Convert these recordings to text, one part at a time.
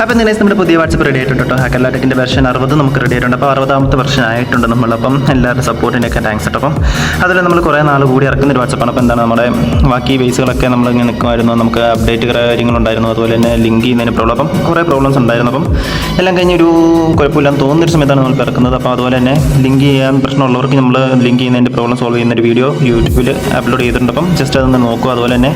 അപ്പോൾ ഇന്ന് നമ്മുടെ പുതിയ വാട്സപ്പ് റെഡി ആയിട്ടുണ്ട് കേട്ടോ. ഹാക്കർലാടെക്കിൻ്റെ വെർഷൻ 60 നമുക്ക് റെഡി ആയിട്ടുണ്ട്. അപ്പോൾ 60ാമത്തെ വെർഷൻ ആയിട്ടുണ്ട് നമ്മളപ്പം എല്ലാവരുടെ സപ്പോർട്ടിൻ്റെയൊക്കെ താങ്ക്സ് കേട്ടോ. അപ്പം അതിൽ നമ്മൾ കുറേ നാൾ കൂടി ഇറക്കുന്നൊരു വാട്സപ്പാണ്. അപ്പോൾ എന്താണ് നമ്മുടെ ബാക്കി ബേസുകളൊക്കെ നമ്മൾ ഇങ്ങനെ നിൽക്കുമായിരുന്നു, നമുക്ക് അപ്ഡേറ്റ് കാര്യങ്ങളുണ്ടായിരുന്നു, അതുപോലെ തന്നെ ലിങ്ക് ചെയ്യുന്നതിന് പ്രോബ്ലം, അപ്പം കുറേ പ്രോബ്ലംസ് ഉണ്ടായിരുന്നു. അപ്പം എല്ലാം കഴിഞ്ഞൊരു കുഴപ്പമില്ലാന്ന് തോന്നുന്നൊരു സമയത്താണ് നമ്മൾ ഇറക്കുന്നത്. അപ്പോൾ അതുപോലെ തന്നെ ലിങ്ക് ചെയ്യാൻ പ്രശ്നമുള്ളവർക്ക് നമ്മൾ ലിങ്ക് ചെയ്യുന്നതിൻ്റെ പ്രോബ്ലം സോൾവ് ചെയ്യുന്നൊരു വീഡിയോ യൂട്യൂബിൽ അപ്ലോഡ് ചെയ്തിട്ടുണ്ട്. അപ്പം ജസ്റ്റ് അതൊന്ന് നോക്കുക. അതുപോലെ തന്നെ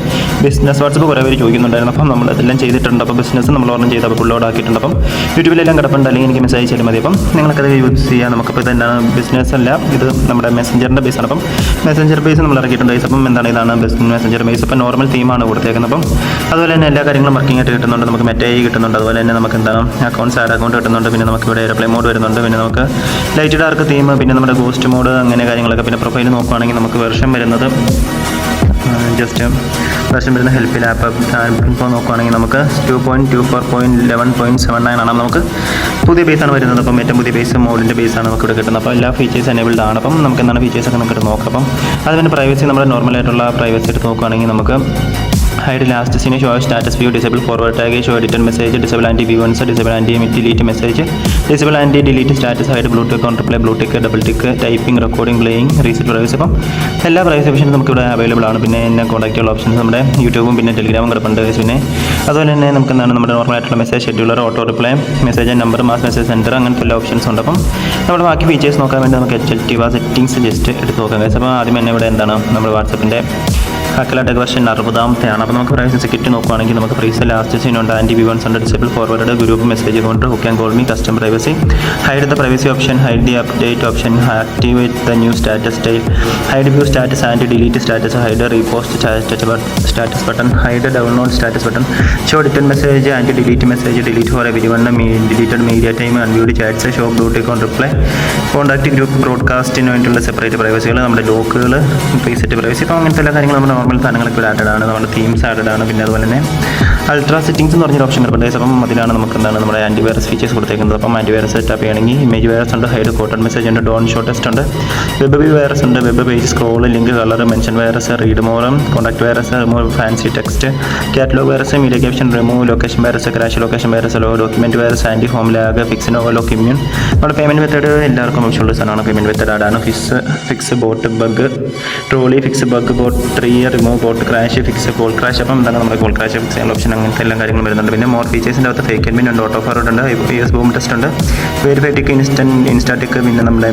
ബിസിനസ് വാട്സപ്പ് കുറേ പേര് ചോദിക്കുന്നുണ്ടായിരുന്നു. അപ്പം നമ്മളതെല്ലാം ചെയ്തിട്ടുണ്ട്. അപ്പോൾ ബിസിനസ് നമ്മൾ ഓർഡർ ചെയ്ത് അപ്പോൾ ലോഡ് ആക്കിയിട്ടുണ്ട്. അപ്പം യൂട്യൂബിലെല്ലാം കിടപ്പുണ്ട്, അല്ലെങ്കിൽ എനിക്ക് മെസ്സേജ് ചെയ്താൽ മതി. അപ്പം നിങ്ങൾക്കത് യൂസ് ചെയ്യാം. നമുക്കിപ്പോൾ ഇതെന്താണ് ബിസിനസ് അല്ല, ഇത് നമ്മുടെ മെസ്സഞ്ചറിൻ്റെ ബേസാണ്. അപ്പം മെസ്സഞ്ചർ ബേസ് നമ്മൾ ഇറക്കിയിട്ടുണ്ട്. അപ്പം എന്താണ് ഇതാണ് മെസ്സഞ്ചർ ബേസ്. അപ്പം നോർമൽ തീമാണ് കൊടുത്തേക്കുന്നത്. അപ്പം അതുപോലെ തന്നെ എല്ലാ കാര്യങ്ങളും വർക്കിംഗ് ആയിട്ട് കിട്ടുന്നുണ്ട്. നമുക്ക് മെറ്റൈ കിട്ടുന്നുണ്ട്. അതുപോലെ തന്നെ നമുക്ക് എന്താണ് അക്കൗണ്ട്സ് ആഡ് അക്കൗണ്ട് കിട്ടുന്നുണ്ട്. പിന്നെ നമുക്ക് ഇവിടെ എയർപ്ലെയിൻ മോഡ് വരുന്നുണ്ട്. പിന്നെ നമുക്ക് ലൈറ്റ് ഡാർക്ക് തീം, പിന്നെ നമ്മുടെ ഗോസ്റ്റ് മോഡ്, അങ്ങനെ കാര്യങ്ങളൊക്കെ. പിന്നെ പ്രൊഫൈൽ നോക്കുകയാണെങ്കിൽ നമുക്ക് വെർഷൻ വരുന്നത് ജസ്റ്റ് വെർഷൻ വരുന്ന ഹെൽപ്പിൽ ആപ്പ് ഇപ്പോൾ നോക്കുകയാണെങ്കിൽ നമുക്ക് 2.24.11.79 ആണ് നമുക്ക് പുതിയ ബേസാണ് വരുന്നത്. അപ്പം ഏറ്റവും പുതിയ ബേസ് മോഡിൻ്റെ ബേസാണ് നമുക്ക് ഇവിടെ കിട്ടുന്നത്. അപ്പോൾ എല്ലാ ഫീച്ചേഴ്സ് എനേബിൾഡ് ആണ്. അപ്പം നമുക്ക് എന്താണ് ഫീച്ചേഴ്സൊക്കെ നമുക്ക് നോക്കാം. അപ്പം അതിന് പ്രൈവസി നമ്മുടെ നോർമലായിട്ടുള്ള പ്രൈവസി എടുത്ത് നോക്കുകയാണെങ്കിൽ നമുക്ക് hide last seen show status view, disable forward tag, show edited message, disable anti view answer, disable anti delete message, disable anti delete status, hide blue tick, counter play, blue tick, double tick, typing, recording, playing, reset privacy. അപ്പം എല്ലാ privacy ഓപ്ഷൻസും നമുക്ക് ഇവിടെ available ആണ്. പിന്നെ എന്നെ contact ചെയ്യാനുള്ള options നമ്മുടെ യൂട്യൂബും പിന്നെ ടെലിഗ്രാമും കിടപ്പുണ്ട്. പിന്നെ അതുപോലെ തന്നെ നമുക്ക് എന്താണ് നമ്മുടെ നോർമലായിട്ടുള്ള message scheduler, auto reply, message number, mass message centre, അങ്ങനത്തെ എല്ലാ ഓപ്ഷൻസ് ഉണ്ട്. അപ്പം നമ്മുടെ ബാക്കി ഫീച്ചേഴ്സ് നോക്കാൻ വേണ്ടി നമുക്ക് HLTV സെറ്റിംഗ്സ് ജസ്റ്റ് എടുത്ത് നോക്കാം. അപ്പോൾ ആദ്യം തന്നെ ഇവിടെ എന്താണ് നമ്മുടെ വാട്സപ്പിൻ്റെ ഹാക്കർലാടെക് വെർഷൻ 60ാമത്തെയാണ്. അപ്പോൾ നമുക്ക് പ്രൈവസി സെക്യൂരിറ്റി നോക്കുകയാണെങ്കിൽ നമുക്ക് പ്രീസ് ലാസ്റ്റ് സീനുണ്ട്, ആൻറ്റി വിവൻസ് ഉണ്ട്, ഡിസേബിൾ ഫോർവേഡ്, ഗ്രൂപ്പ് മെസ്സേജ് കൊണ്ട് who can call me, custom privacy, hide the privacy option, hide the update option, activate the new status style, hide view status and delete status, hide repost status button, hide download status button, show edited message and delete message, delete for everyone, deleted media time, unviewed chats, show blue tick on reply, contact group ബ്രോഡ്കാസ്റ്റിന് വേണ്ടിയുള്ള separate പ്രൈവസികൾ, നമ്മുടെ ലോക്കുകൾ, preset privacy. അപ്പോൾ അങ്ങനത്തെ എല്ലാ കാര്യങ്ങളും നമ്മുടെ normal സാധനങ്ങളൊക്കെ ഇവിടെ ആഡഡ് ആണ്. നമ്മുടെ തീംസ് ആഡഡ് ആണ്. പിന്നെ അതുപോലെ തന്നെ അൾട്രാ സെറ്റിംഗ്സ് എന്ന് പറഞ്ഞൊരു ഓപ്ഷൻ കിടപ്പുണ്ട്. അപ്പം അതിലാണ് നമുക്ക് എന്താണ് നമ്മുടെ ആൻറ്റിവൈറസ് ഫീച്ചേഴ്സ് കൊടുത്തേക്കുന്നത്. അപ്പം ആൻറ്റിവൈറസ് സെറ്റപ്പ് ചെയ്യണമെങ്കിൽ ഇമേജ് വൈറസ് ഉണ്ട്, ഹൈഡ് കോട്ടൺ മെസ്സേജ് ഉണ്ട്, ഡോൺ ഷോ ടെസ്റ്റ് ഉണ്ട്, വെബ് വൈറസ് ഉണ്ട്, web page scroll, link colour, mention virus, read മോറും, contact virus, remove fancy text, catalogue virus, media caption, remove location virus, crash location virus, document virus, anti home lag, fix no lock immune. നമ്മുടെ payment method എല്ലാവർക്കും ആവശ്യമുള്ള സാധനമാണ്. Payment method ആഡാണ്. Fix bot bug, trolley fix bug, boat 3, remove boat crash, fix call crash. അപ്പം എന്താണ് നമ്മുടെ call crash fix ചെയ്യാനുള്ള option, അങ്ങനത്തെ എല്ലാ കാര്യങ്ങളും വരുന്നുണ്ട്. പിന്നെ മോർ ഫീച്ചേഴ്സിൻ്റെ അകത്ത് ഫേക്ക് അഡ്മിൻ ഉണ്ട്, ഓട്ടോ ഫോർവേഡ് ഉണ്ട്, IPS ബൂം ടെസ്റ്റ് ഉണ്ട്, വെരിഫൈ ടിക്ക്, ഇൻസ്റ്റാറ്റിക്ക്, പിന്നെ നമ്മുടെ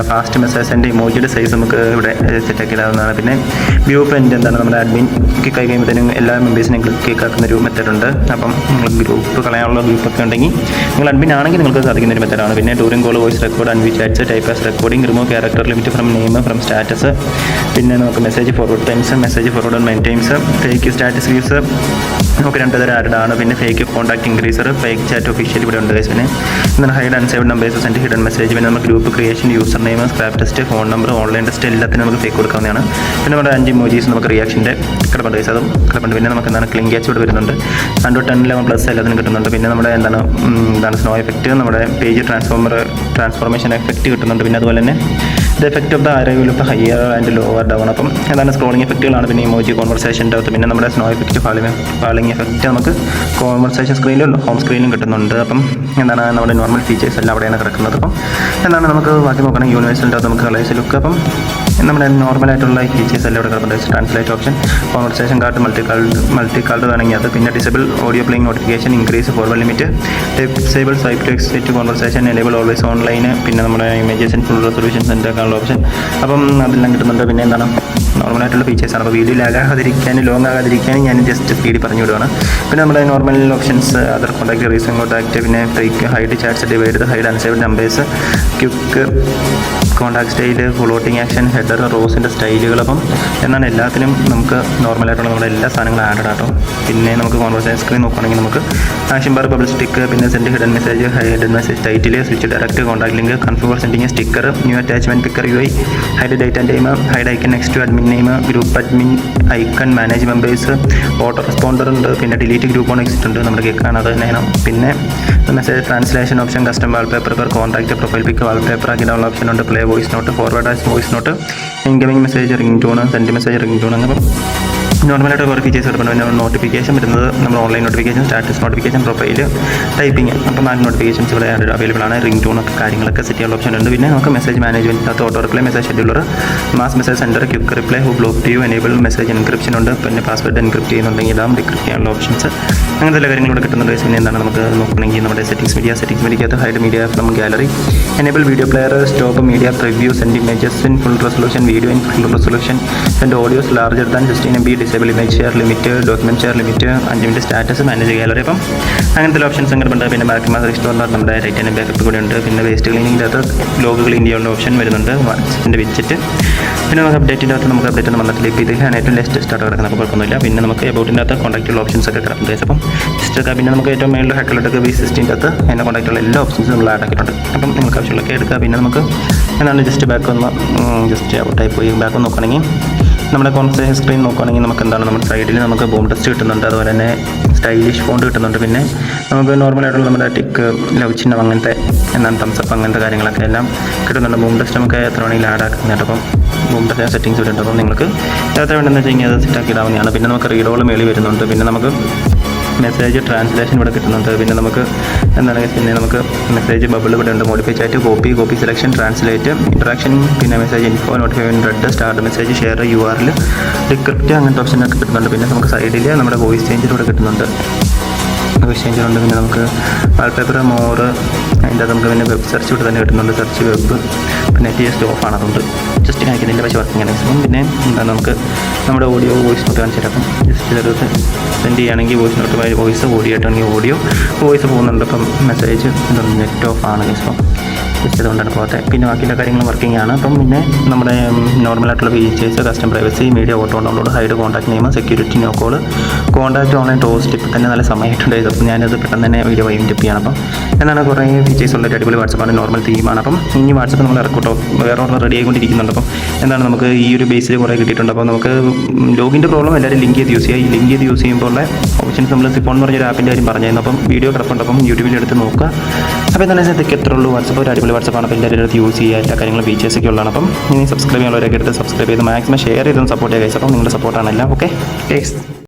ഫാസ്റ്റ് മെസ്സേജിൻ്റെ ഇമോജിയുടെ സൈസ് നമുക്ക് ഇവിടെ സെറ്റാക്കി ഇടാവുന്നതാണ്. പിന്നെ വ്യൂ പ്രിൻ്റ് എന്താണ് നമ്മുടെ അഡ്മിൻ ക്ലിക്ക് ആയി കഴിയുമ്പോഴത്തേനും എല്ലാ മെമ്പേഴ്സിനെയും ക്ലിക്ക് ആക്കുന്നൊരു മെത്തേഡുണ്ട്. അപ്പം നിങ്ങൾ ഗ്രൂപ്പ് കളയാനുള്ള ഗ്രൂപ്പൊക്കെ ഉണ്ടെങ്കിൽ നിങ്ങൾ അഡ്മിൻ ആണെങ്കിൽ നിങ്ങൾക്ക് സാധിക്കുന്നൊരു മെത്തേഡാണ്. പിന്നെ during call, voice record, unview chats, type as recording, remove character limit from name, from status. പിന്നെ നമുക്ക് message forward times, message forward main times, fake status views നമുക്ക് 2 തരം ആഡഡ് ആണ്. പിന്നെ fake contact increaser, fake chat official ഇവിടെ ഉണ്ട്. പിന്നെ എന്താണ് hide unsaved numbers, send hidden message. പിന്നെ നമുക്ക് group creation, user name, scrap test, phone number, online test എല്ലാത്തിനും നമുക്ക് ഫേക്ക് കൊടുക്കാവുന്നതാണ്. പിന്നെ നമ്മുടെ 5 ഇമോജീസ് നമുക്ക് റിയാക്ഷൻ്റെ കിടപ്പുണ്ട്, അതും കിടപ്പുണ്ട്. പിന്നെ നമുക്ക് എന്താണ് ക്ലിങ് ക്യാച്ച് ഇവിടെ വരുന്നുണ്ട്, 110 എല്ലാത്തിനും കിട്ടുന്നുണ്ട്. പിന്നെ നമ്മുടെ എന്താണ് സ്നോ എഫക്റ്റ്, നമ്മുടെ പേജ് ട്രാൻസ്ഫോർമേഷൻ എഫക്റ്റ് കിട്ടുന്നുണ്ട്. പിന്നെ അതുപോലെ തന്നെ the effect of the arrival of the higher and lower down. അപ്പം എന്താണ് സ്ക്രോളിംഗ് എഫക്റ്റുകളാണ്. പിന്നെ ഇമോജി കോൺവെർസേഷൻ്റെ അകത്ത് പിന്നെ നമ്മുടെ സ്നോ എഫക്റ്റ്, ഫാളിംഗ് എഫക്റ്റ് നമുക്ക് കോൺവെർസേഷൻ സ്ക്രീനിലും ഹോം സ്ക്രീനിലും കിട്ടുന്നുണ്ട്. അപ്പം എന്താണ് നമ്മുടെ നോർമൽ ഫീച്ചേഴ്സ് എല്ലാം അവിടെയാണ് കിടക്കുന്നത്. അപ്പം എന്താണ് നമുക്ക് ബാക്കി നോക്കണമെങ്കിൽ യൂണിവേഴ്സലിൻ്റെ അകത്ത് നമുക്ക് കളേഴ്സ് ലുക്ക്, അപ്പം നമ്മുടെ നോർമലായിട്ടുള്ള ഫീച്ചേഴ്സ് എല്ലാം ഇവിടെ കിടക്കുന്നുണ്ട്. Translate option, conversation card, multi card വേണമെങ്കിൽ അത്, പിന്നെ disable audio playing notification, increase forward limit, disable swipe to exit conversation, enable always online, പിന്നെ നമ്മുടെ ഇമേജസ് ഫുൾ റെസൊല്യൂഷൻ സെൻഡ് ആക്കാനുള്ള ഓപ്ഷൻ. അപ്പം അതെല്ലാം കിട്ടുന്നുണ്ട്. പിന്നെ എന്താണ് നോർമലായിട്ടുള്ള ഫീച്ചേഴ്സാണ്. അപ്പോൾ വീഡിയോ ലോങ് ആകാതിരിക്കാൻ ഞാൻ ജസ്റ്റ് സ്പീഡിൽ പറഞ്ഞു വിടുവാണ്. പിന്നെ നമ്മുടെ normal options, other contact, recent contact, പിന്നെ fake, hide chats, divide, hide unsaved numbers, quick contact style, floating action, header, റോസിൻ്റെ സ്റ്റൈലുകൾ. അപ്പം എന്നാണ് എല്ലാത്തിനും നമുക്ക് നോർമലായിട്ടുള്ള നമ്മുടെ എല്ലാ സാധനങ്ങളും ആഡഡ് ആട്ടോ. പിന്നെ നമുക്ക് കോൺവെർസേഷൻ സ്ക്രീൻ നോക്കുകയാണെങ്കിൽ നമുക്ക് ആക്ഷൻ ബാർ, ബബിൾ സ്റ്റിക്ക്, പിന്നെ send hidden message, hide message title, switch direct, contact link, confirm sending, sticker, new attachment, picker UI, hide date and time, hide icon next to admin name, group admin icon, manage members, auto responder ഉണ്ട്, പിന്നെ delete group on exit ഉണ്ട്, നമ്മുടെ കേൾക്കാണ് അത് തന്നെയാണ്. പിന്നെ message translation option, custom wallpaper, contact profile pic wallpaper ആക്കിയുള്ള option ഉണ്ട്, play voice note, forward as voice note, incoming message ring tone, send message ring tone. അങ്ങനെ നോർമലായിട്ട് കുറേ ഫീച്ചേഴ്സ് എടുക്കണം. പിന്നെ നോട്ടിഫിക്കേഷൻ വരുന്നത് നമ്മൾ online notification, status notification, profile, typing, അപ്പോൾ 4 നോട്ടിഫിക്കേഷൻസ് ഇവിടെ അവൈലബിൾ ആണ്. റിംഗ് ടൂണൊക്കെ കാര്യങ്ങളൊക്കെ സെറ്റ് ചെയ്യാനുള്ള ഓപ്ഷൻ ഉണ്ട്. പിന്നെ നമുക്ക് മെസ്സേജ് മാനേജ്മെൻറ്റിനകത്ത് auto reply, message scheduler, mass message centre, quick reply, who block to you, enable message encryption ഉണ്ട്. പിന്നെ പാസ്വേഡ് എൻക്രിപ്റ്റ് ചെയ്യുന്നുണ്ടെങ്കിൽ ഇടാം, ഡിക്രിപ്റ്റ് ചെയ്യാനുള്ള ഓപ്ഷൻസ്, അങ്ങനത്തെ എല്ലാ കാര്യങ്ങളും ഇവിടെ കിട്ടുന്നുണ്ട്. പിന്നെ എന്താണ് നമുക്ക് നോക്കണമെങ്കിൽ നമ്മുടെ സെറ്റിംഗ്സ് മീഡിയക്കകത്ത് hide media from gallery, enable video player, stop media preview, send images in full resolution, video in full resolution, send audios larger than 16 MB, disable image share limit, document share limit, 5 minute status, manage gallery. അപ്പം അങ്ങനത്തെ options അങ്ങനെ ഉണ്ട്. പിന്നെ back mass റിസ്റ്റോറിൻ്റെ നമ്മുടെ right hand backup കൂടെ ഉണ്ട്. പിന്നെ waste ക്ലീനിങ്ങിൻ്റെ അകത്ത് ലോഗ് ക്ലീൻ ചെയ്യാനുള്ള ഓപ്ഷൻ വരുന്നുണ്ട്, വാട്സപ്പിൻ്റെ വിഡ്ജറ്റ്. പിന്നെ നമുക്ക് അപ്ഡേറ്റിൻ്റെ അകത്ത് നമുക്ക് അപ്ഡേറ്റ് ഒന്നും വന്നിട്ടില്ല. ഇപ്പോൾ ഇതിലാണ് ഏറ്റവും ലേറ്റസ്റ്റ് ആയിട്ട് കിടക്കുന്നത്, അപ്പോൾ കുഴപ്പമൊന്നുമില്ല. പിന്നെ നമുക്ക് എബൌട്ടിൻ്റെ അകത്ത് കോൺടാക്റ്റുള്ള ഓപ്ഷൻസ് ഒക്കെ കിടക്കുന്നത്. അപ്പം ജസ്റ്റ് പിന്നെ നമുക്ക് ഏറ്റവും മേളിൽ ഹാക്കലോട്ടൊക്കെ V60 അകത്ത് അതിൻ്റെ കോൺടാക്റ്റുള്ള എല്ലാ ഓപ്ഷൻസും നമ്മൾ ആഡ് ആക്കിയിട്ടുണ്ട്. അപ്പം നിങ്ങൾക്ക് ആവശ്യമുള്ളതൊക്കെ എടുക്കുക. പിന്നെ നമുക്ക് എന്താണ് ജസ്റ്റ് ബാക്ക് ഒന്ന് ജസ്റ്റ് ഔട്ടായി പോയി ബാക്ക് ഒന്ന് നോക്കുകയാണെങ്കിൽ നമ്മുടെ കോൺസെപ്റ്റ് സ്ക്രീൻ നോക്കുകയാണെങ്കിൽ നമുക്ക് എന്താണ് നമ്മുടെ സൈഡിൽ നമുക്ക് ബൂം ടെസ്റ്റ് കിട്ടുന്നുണ്ട്, അതുപോലെ തന്നെ സ്റ്റൈലിഷ് ഫോണ്ട് കിട്ടുന്നുണ്ട്. പിന്നെ നമുക്ക് നോർമലായിട്ടുള്ള നമ്മുടെ ടിക്ക്, ലവ് ചിഹ്നം, അങ്ങനത്തെ എന്താണ് തംസപ്പ്, അങ്ങനത്തെ കാര്യങ്ങളൊക്കെ എല്ലാം കിട്ടുന്നുണ്ട്. ബൂം ടെസ്റ്റ് നമുക്ക് എത്ര വേണമെങ്കിലും ആഡ് ആക്കുന്നുണ്ട്. അപ്പം ബൂം ടെസ്റ്റ് സെറ്റിംഗ്സ് വരുന്നുണ്ട്. അപ്പം നിങ്ങൾക്ക് എത്ര വേണമെന്ന് വെച്ച് കഴിഞ്ഞാൽ അത് സെറ്റാക്കി ഇടാവുന്നതാണ്. പിന്നെ നമുക്ക് റീഡോൾ മേളിൽ വരുന്നുണ്ട്. പിന്നെ നമുക്ക് മെസ്സേജ് ട്രാൻസ്ലേഷൻ ഇവിടെ കിട്ടുന്നുണ്ട്. പിന്നെ നമുക്ക് നമുക്ക് മെസ്സേജ് ബബിൾ ഇവിടെ ഉണ്ട്. Modify chat, copy selection, translate, interaction, പിന്നെ message info, notification, read, start message, share, URL, decrypt, അങ്ങനത്തെ ഓപ്ഷനൊക്കെ കിട്ടുന്നുണ്ട്. പിന്നെ നമുക്ക് സൈഡിൽ നമ്മുടെ വോയിസ് ചേഞ്ചിലൂടെ കിട്ടുന്നുണ്ട്. വോയിസ് ചേഞ്ചറുണ്ട്. പിന്നെ നമുക്ക് വാൾപേപ്പർ, മോർ, അതിൻ്റെ നമുക്ക് പിന്നെ വെബ് സെർച്ച് ഇവിടെ തന്നെ കിട്ടുന്നുണ്ട്. സെർച്ച് വെബ്, പിന്നെ TS ഓഫാണ്, അതുകൊണ്ട് ജസ്റ്റ് കാണിക്കുന്നില്ല, പക്ഷേ വർക്കിംഗ് ആണ്. പിന്നെ എന്താണ് നമുക്ക് നമ്മുടെ ഓഡിയോ വോയിസ് നോട്ട് കാണിച്ചു തരാം. ജസ്റ്റ് ഇതൊക്കെ സെൻഡ് ചെയ്യുകയാണെങ്കിൽ വോയിസ് നോട്ട് വോയിസ്, ഓഡിയോ ആയിട്ടാണെങ്കിൽ ഓഡിയോ വോയിസ് പോകുന്നുണ്ട്. അപ്പം മെസ്സേജ് എന്താണ് നെറ്റ് ഓഫ് ആണ്. ഇപ്പം ജസ്റ്റ് അതുകൊണ്ടാണ് പോകാത്തെ. പിന്നെ ബാക്കിയുള്ള കാര്യങ്ങൾ വർക്കിംഗ് ആണ്. അപ്പം പിന്നെ നമ്മുടെ നോർമലായിട്ടുള്ള features, custom privacy, media auto download, hide contact name, security no call, contact online toast, ഇപ്പം തന്നെ നല്ല സമയമായിട്ടുണ്ട്. അപ്പം ഞാനത് പെട്ടെന്ന് തന്നെ വീഡിയോ വൈൻഡപ്പ് ചെയ്യണം. അപ്പം എന്താണ് കുറേ ഫീച്ചേഴ്സ് ഉള്ള അടിപൊളി വാട്സപ്പാണ്, നോർമൽ തീമാണ്. അപ്പം ഇനി വാട്സപ്പ് നമ്മൾ ഇറക്കൂട്ടോ, വേറെ റെഡി ആയിക്കൊണ്ടിരിക്കുന്നുണ്ട്. അപ്പം എന്താണ് നമുക്ക് ഈ ഒരു ബേസിൽ കുറേ കിട്ടിയിട്ടുണ്ട്. അപ്പോൾ നമുക്ക് ലോഗിൻ്റെ പ്രോബ്ലം എല്ലാവരും ലിങ്ക് ചെയ്ത് യൂസ് ചെയ്യുക. ഈ ലിങ്ക് ചെയ്ത് യൂസ് ചെയ്യുമ്പോൾ ഉള്ള ഓപ്ഷൻസ് നമ്മൾ സിപ്പോൺ എന്ന് പറഞ്ഞൊരു ആപ്പിൻ്റെ കാര്യം പറഞ്ഞായിരുന്നു. അപ്പം വീഡിയോ കിടപ്പുണ്ട്, അപ്പം യൂട്യൂബിൽ എടുത്ത് നോക്കുക. അപ്പോൾ എന്താണെന്ന് വെച്ചാൽ ഇതൊക്കെ എത്ര ഉള്ളൂ. വാട്സപ്പ് ഒരു അടിപൊളി വാട്സപ്പാണ്. അപ്പോൾ എല്ലാവരും അടുത്ത് യൂസ് ചെയ്യുക. എല്ലാ കാര്യങ്ങളും ഫീച്ചേഴ്സൊക്കെ ഉള്ളതാണ്. അപ്പം ഇനി സബ്സ്ക്രൈബ് ചെയ്യാനുള്ളവരൊക്കെ എടുത്ത് സബ്സ്ക്രൈബ് ചെയ്ത് മാക്സിമം ഷെയർ ചെയ്തും സപ്പോർട്ട് ചെയ്യുക. അപ്പം നിങ്ങളുടെ സപ്പോർട്ടാണ് എല്ലാം. ഓക്കെ.